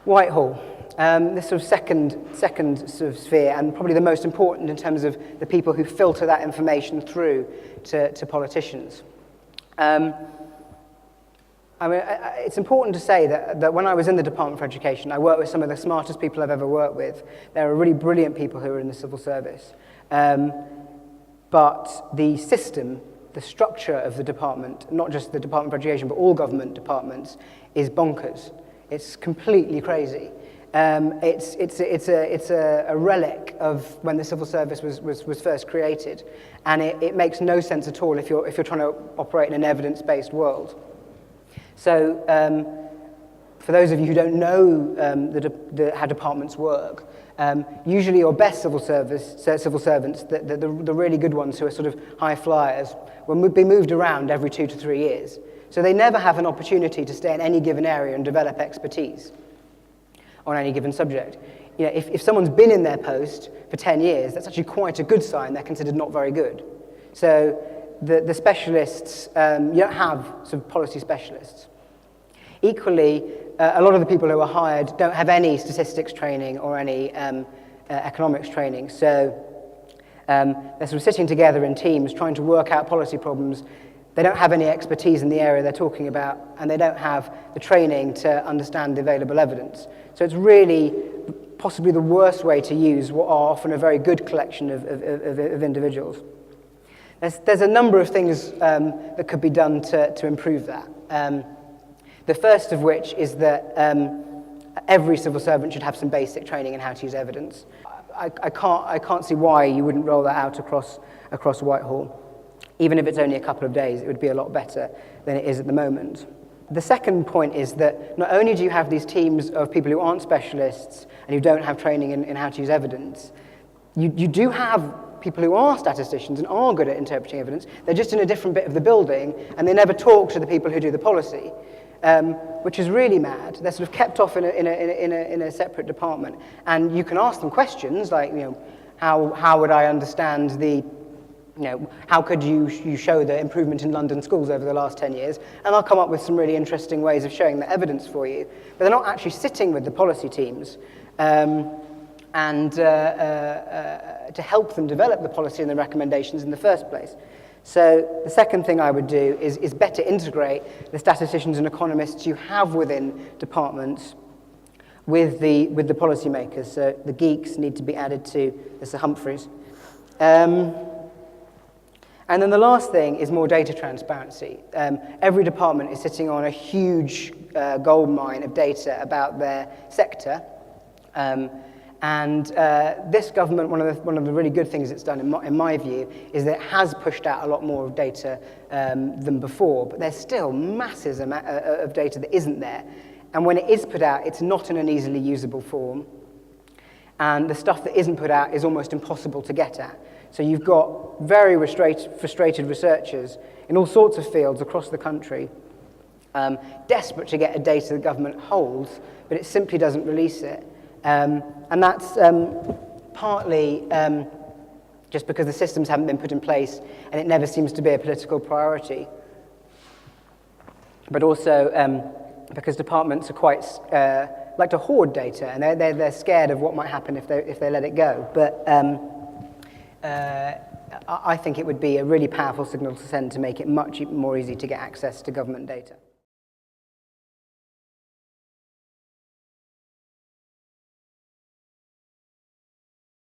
Whitehall, this sort of second sort of sphere, and probably the most important in terms of the people who filter that information through to politicians. I mean, it's important to say that when I was in the Department for Education, I worked with some of the smartest people I've ever worked with. There are really brilliant people who are in the civil service. But the system, the structure of the department, not just the Department for Education, but all government departments, is bonkers. It's completely crazy. It's a relic of when the civil service was first created, and it makes no sense at all if you're trying to operate in an evidence-based world. So, for those of you who don't know how departments work, usually your best civil servants, the really good ones who are sort of high flyers, will be moved around every 2 to 3 years. So they never have an opportunity to stay in any given area and develop expertise on any given subject. You know, if someone's been in their post for 10 years, that's actually quite a good sign. They're considered not very good. So the specialists, you don't have sort of policy specialists. Equally, a lot of the people who are hired don't have any statistics training or any economics training. So they're sort of sitting together in teams trying to work out policy problems. They don't have any expertise in the area they're talking about, and they don't have the training to understand the available evidence. So it's really possibly the worst way to use what are often a very good collection of individuals. There's a number of things that could be done to improve that. The first of which is that every civil servant should have some basic training in how to use evidence. I can't see why you wouldn't roll that out across Whitehall. Even if it's only a couple of days, it would be a lot better than it is at the moment. The second point is that not only do you have these teams of people who aren't specialists and who don't have training in how to use evidence, you do have people who are statisticians and are good at interpreting evidence. They're just in a different bit of the building, and they never talk to the people who do the policy, which is really mad. They're sort of kept off in a separate department, and you can ask them questions like, you know, how would I understand the, you know, how could you show the improvement in London schools over the last 10 years? And I'll come up with some really interesting ways of showing the evidence for you. But they're not actually sitting with the policy teams to help them develop the policy and the recommendations in the first place. So the second thing I would do is better integrate the statisticians and economists you have within departments with the policymakers. So the geeks need to be added to the Sir Humphreys. And then the last thing is more data transparency. Every department is sitting on a huge gold mine of data about their sector. This government, one of the really good things it's done, in my view, is that it has pushed out a lot more of data than before, but there's still masses of data that isn't there. And when it is put out, it's not in an easily usable form. And the stuff that isn't put out is almost impossible to get at. So you've got very frustrated researchers in all sorts of fields across the country, desperate to get a data the government holds, but it simply doesn't release it. And that's partly just because the systems haven't been put in place and it never seems to be a political priority. But also because departments are quite like to hoard data, and they're scared of what might happen if they let it go. But I think it would be a really powerful signal to send to make it much more easy to get access to government data.